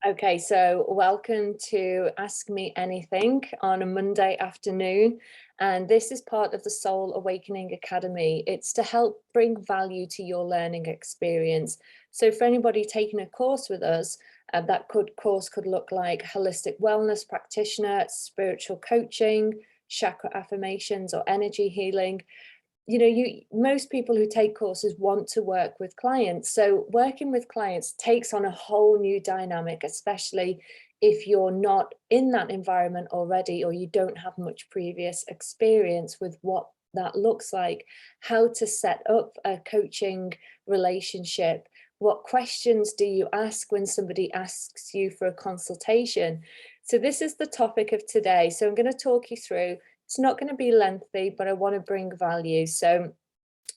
Okay, so welcome to Ask Me Anything on a Monday afternoon. And this is part of the Soul Awakening Academy. It's to help bring value to your learning experience. So for anybody taking a course with us, course could look like holistic wellness practitioner, spiritual coaching, chakra affirmations, or energy healing. Most people who take courses want to work with clients. So working with clients takes on a whole new dynamic, especially if you're not in that environment already, or you don't have much previous experience with what that looks like, how to set up a coaching relationship. What questions do you ask when somebody asks you for a consultation? So this is the topic of today. So I'm going to talk you through. It's not going to be lengthy, but I want to bring value. So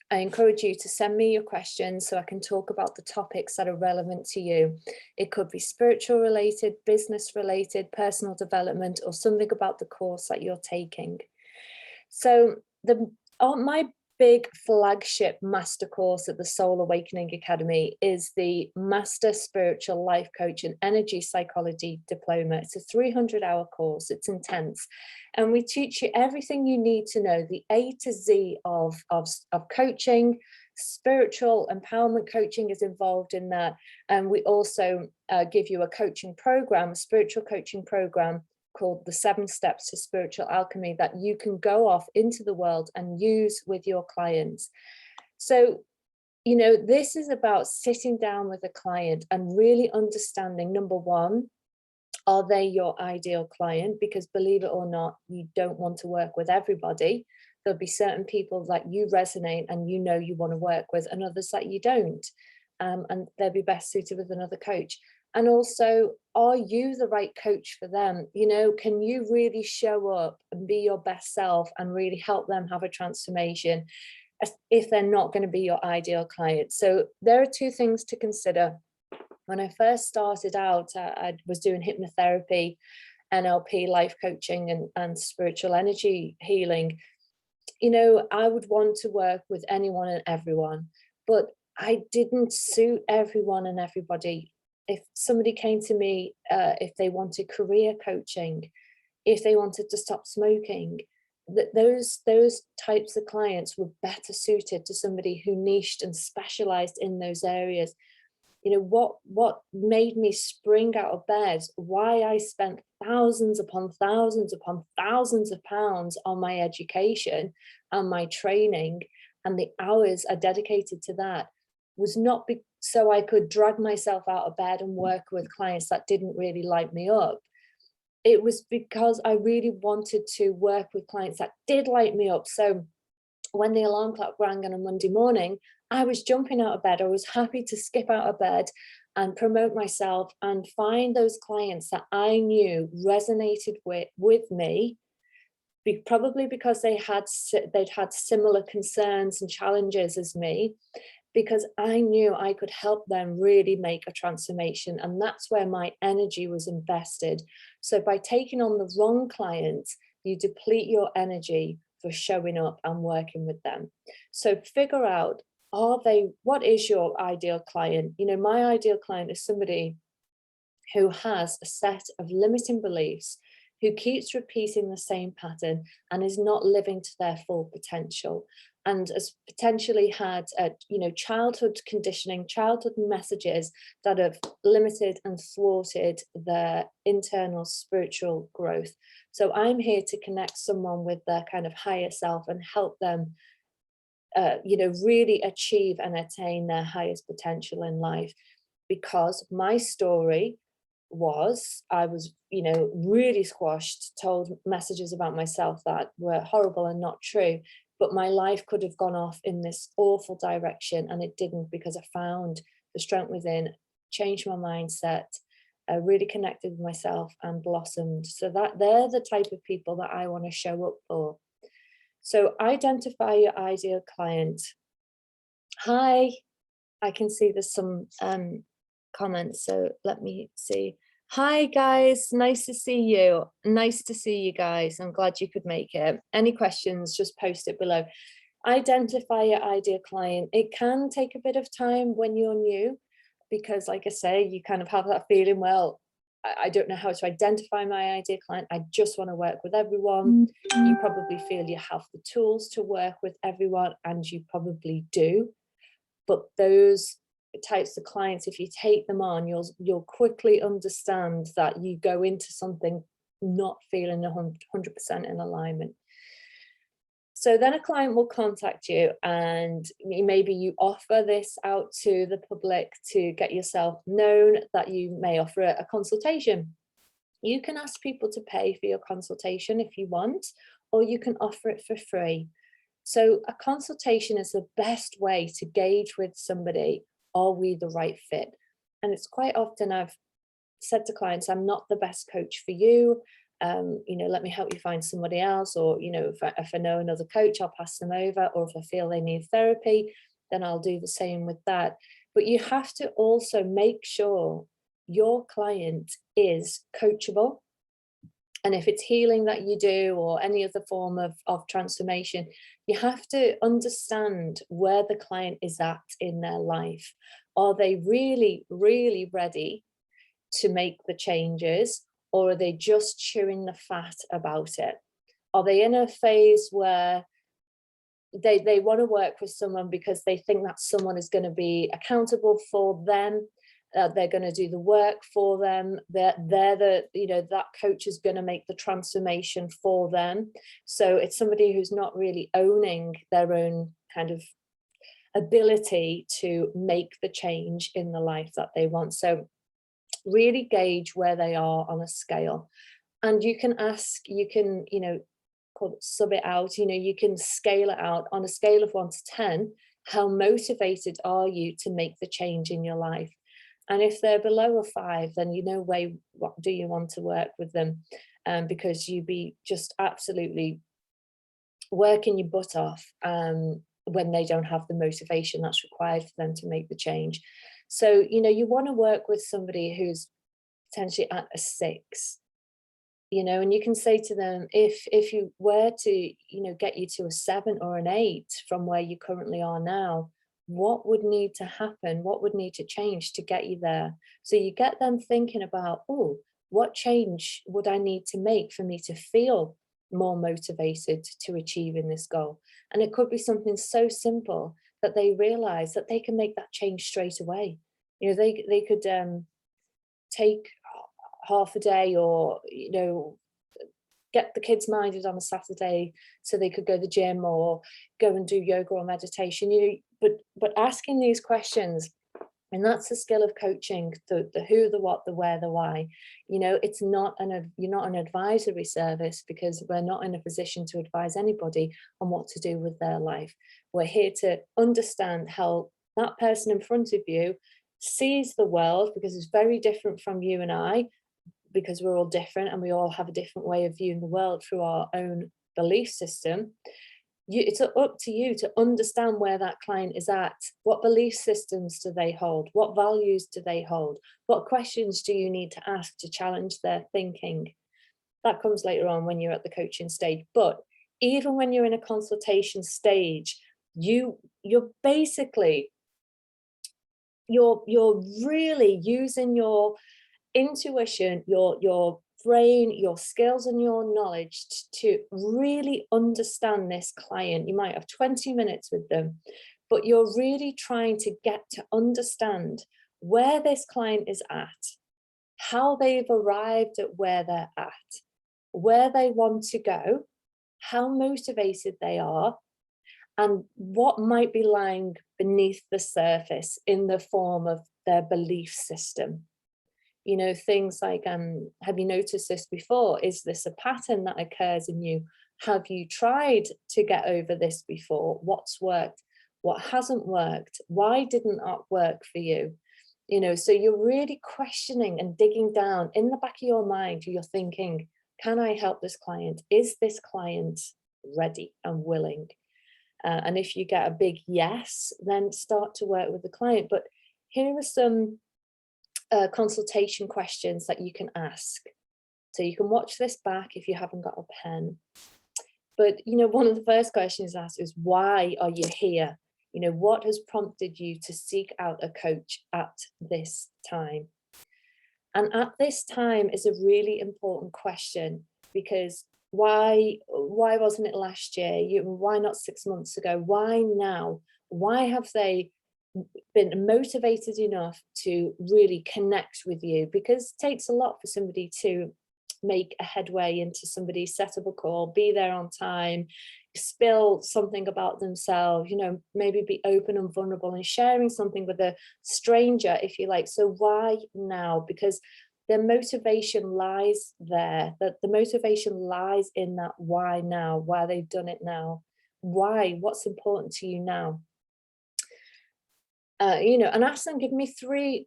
I encourage you to send me your questions so I can talk about the topics that are relevant to you. It could be spiritual related, business related, personal development, or something about the course that you're taking. So my big flagship master course at the Soul Awakening Academy is the Master Spiritual Life Coach and Energy Psychology Diploma. It's a 300-hour course. It's intense. And we teach you everything you need to know, the A to Z of coaching. Spiritual empowerment coaching is involved in that. And we also give you a coaching program, a spiritual coaching program called the 7 Steps to Spiritual Alchemy that you can go off into the world and use with your clients. So, this is about sitting down with a client and really understanding, number one, are they your ideal client? Because believe it or not, you don't want to work with everybody. There'll be certain people that you resonate and you want to work with, and others that you don't. And they'll be best suited with another coach. And also, are you the right coach for them? Can you really show up and be your best self and really help them have a transformation if they're not going to be your ideal client? So there are 2 things to consider. When I first started out, I was doing hypnotherapy, NLP, life coaching, and spiritual energy healing. I would want to work with anyone and everyone, but I didn't suit everyone and everybody. If somebody came to me, if they wanted career coaching, if they wanted to stop smoking, those types of clients were better suited to somebody who niched and specialized in those areas. What made me spring out of bed, why I spent thousands upon thousands upon thousands of pounds on my education and my training, and the hours I dedicated to that, was not so I could drag myself out of bed and work with clients that didn't really light me up. It was because I really wanted to work with clients that did light me up. So when the alarm clock rang on a Monday morning, I was jumping out of bed. I was happy to skip out of bed and promote myself and find those clients that I knew resonated with me, probably because they'd had similar concerns and challenges as me, because I knew I could help them really make a transformation. And that's where my energy was invested. So by taking on the wrong clients, you deplete your energy for showing up and working with them. So figure out, what is your ideal client? My ideal client is somebody who has a set of limiting beliefs, who keeps repeating the same pattern and is not living to their full potential, and has potentially had childhood conditioning, childhood messages that have limited and thwarted their internal spiritual growth. So I'm here to connect someone with their kind of higher self and help them really achieve and attain their highest potential in life. Because my story was, I was really squashed, told messages about myself that were horrible and not true, but my life could have gone off in this awful direction, and it didn't, because I found the strength within, changed my mindset, really connected with myself and blossomed. So that they're the type of people that I want to show up for. So identify your ideal client. Hi, I can see there's some comments, so let me see. Hi guys, nice to see you. Nice to see you guys. I'm glad you could make it. Any questions, just post it below. Identify your ideal client. It can take a bit of time when you're new, because like I say, you kind of have that feeling, well, I don't know how to identify my ideal client. I just want to work with everyone. You probably feel you have the tools to work with everyone, and you probably do. But those types of clients, if you take them on, you'll quickly understand that you go into something not feeling 100% in alignment. So then a client will contact you, and maybe you offer this out to the public to get yourself known, that you may offer a consultation. You can ask people to pay for your consultation if you want, or you can offer it for free. So a consultation is the best way to gauge with somebody, are we the right fit? And it's quite often I've said to clients, I'm not the best coach for you. Let me help you find somebody else, or, if I know another coach, I'll pass them over, or if I feel they need therapy, then I'll do the same with that. But you have to also make sure your client is coachable. And if it's healing that you do, or any other form of transformation, you have to understand where the client is at in their life. Are they really, really ready to make the changes, or are they just chewing the fat about it? Are they in a phase where they want to work with someone because they think that someone is going to be accountable for them, they're going to do the work for them, they're that coach is going to make the transformation for them? So it's somebody who's not really owning their own kind of ability to make the change in the life that they want. So really gauge where they are on a scale. And you can ask, you can, call it sub it out, you can scale it out on a scale of 1 to 10. How motivated are you to make the change in your life? And if they're below a 5, then what do you want to work with them? Because you'd be just absolutely working your butt off when they don't have the motivation that's required for them to make the change. So, you want to work with somebody who's potentially at a 6, and you can say to them, if you were to, get you to a 7 or an 8 from where you currently are now, what would need to happen? What would need to change to get you there? So you get them thinking about, oh, what change would I need to make for me to feel more motivated to achieving this goal? And it could be something so simple that they realize that they can make that change straight away. They could take half a day, or get the kids minded on a Saturday so they could go to the gym or go and do yoga or meditation. But asking these questions, and that's the skill of coaching, the who, the what, the where, the why. It's not you're not an advisory service, because we're not in a position to advise anybody on what to do with their life. We're here to understand how that person in front of you sees the world, because it's very different from you and I, because we're all different and we all have a different way of viewing the world through our own belief system. It's up to you to understand where that client is at. What belief systems do they hold? What values do they hold? What questions do you need to ask to challenge their thinking? That comes later on when you're at the coaching stage. But even when you're in a consultation stage, you're basically, you're really using your intuition, your brain, your skills and your knowledge to really understand this client. You might have 20 minutes with them, but you're really trying to get to understand where this client is at, how they've arrived at where they're at, where they want to go, how motivated they are, and what might be lying beneath the surface in the form of their belief system. Things like, have you noticed this before? Is this a pattern that occurs in you? Have you tried to get over this before? What's worked? What hasn't worked? Why didn't that work for you? So you're really questioning and digging down in the back of your mind. You're thinking, can I help this client? Is this client ready and willing? And if you get a big yes, then start to work with the client. But here are some consultation questions that you can ask. So you can watch this back if you haven't got a pen. But, one of the first questions asked is, why are you here? What has prompted you to seek out a coach at this time? And at this time is a really important question, because why wasn't it last year? Why not 6 months ago? Why now? Why have they been motivated enough to really connect with you? Because it takes a lot for somebody to make a headway into somebody, set up a call, be there on time, spill something about themselves, maybe be open and vulnerable and sharing something with a stranger, if you like. So why now? Because their motivation lies there, that the motivation lies in that why now, why they've done it now, what's important to you now. And ask them, give me three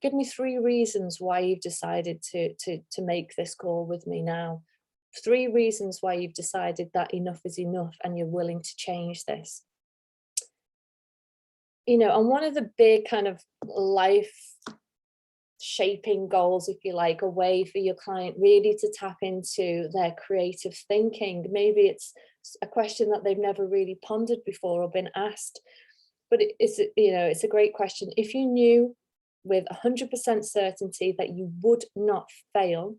reasons why you've decided to make this call with me now. 3 reasons why you've decided that enough is enough and you're willing to change this. And one of the big kind of life shaping goals, if you like, a way for your client really to tap into their creative thinking. Maybe it's a question that they've never really pondered before or been asked. But it's a great question. If you knew with 100% certainty that you would not fail,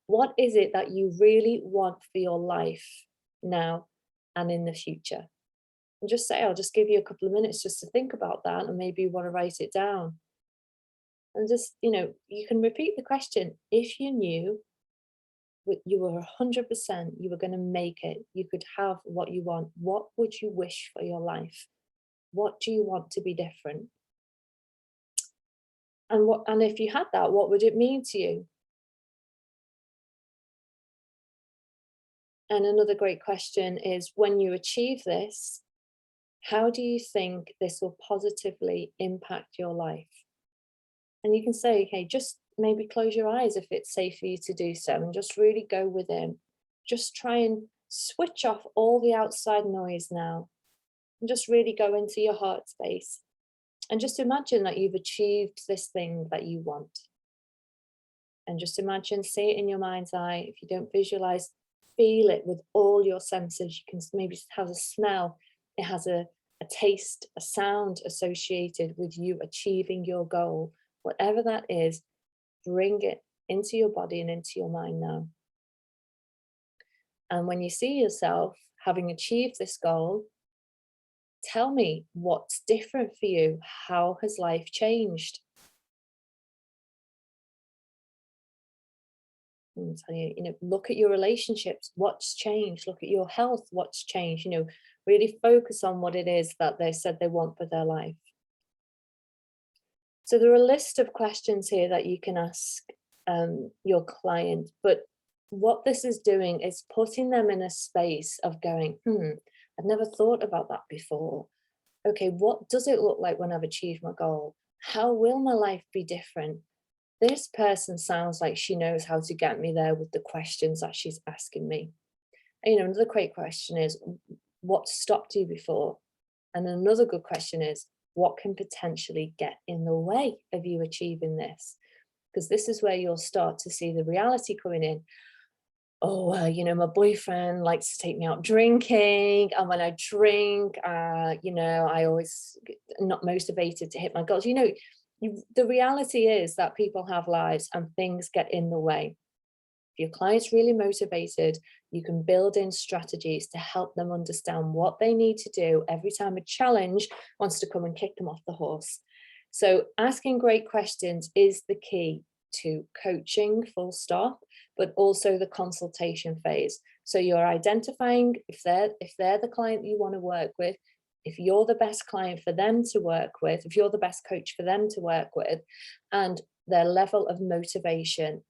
what is it that you really want for your life now and in the future? And just say, I'll just give you a couple of minutes just to think about that, and maybe you want to write it down. And just, you can repeat the question. If you knew you were 100%, you were going to make it, you could have what you want, what would you wish for your life? What do you want to be different? And if you had that, what would it mean to you? And another great question is, when you achieve this, how do you think this will positively impact your life? And you can say, okay, just maybe close your eyes if it's safe for you to do so, and just really go within. Just try and switch off all the outside noise now, and just really go into your heart space. And just imagine that you've achieved this thing that you want. And just imagine, see it in your mind's eye. If you don't visualize, feel it with all your senses. You can maybe have a smell. It has a taste, a sound associated with you achieving your goal. Whatever that is, bring it into your body and into your mind now. And when you see yourself having achieved this goal, tell me what's different for you. How has life changed? And tell you, look at your relationships, what's changed. Look at your health, what's changed. Really focus on what it is that they said they want for their life. So there are a list of questions here that you can ask your client, but what this is doing is putting them in a space of going, I've never thought about that before. Okay, what does it look like when I've achieved my goal? How will my life be different? This person sounds like she knows how to get me there with the questions that she's asking me. And, another great question is, what stopped you before? And another good question is, what can potentially get in the way of you achieving this? Because this is where you'll start to see the reality coming in. Oh, well, my boyfriend likes to take me out drinking. And when I drink, I always not motivated to hit my goals. The reality is that people have lives and things get in the way. If your client's really motivated, you can build in strategies to help them understand what they need to do every time a challenge wants to come and kick them off the horse. So asking great questions is the key to coaching, full stop, but also the consultation phase. So you're identifying if they're the client you want to work with, if you're the best client for them to work with, if you're the best coach for them to work with, and their level of motivation.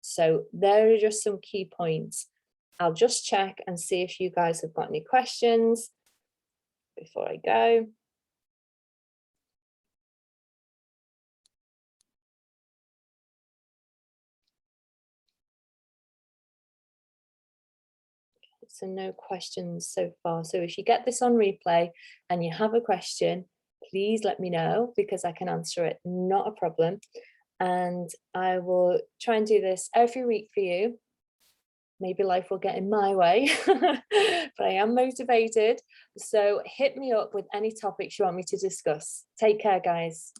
So there are just some key points. I'll just check and see if you guys have got any questions before I go. So no questions so far. So if you get this on replay and you have a question, please let me know, because I can answer it, not a problem. And I will try and do this every week for you. Maybe life will get in my way, but I am motivated. So hit me up with any topics you want me to discuss. Take care, guys.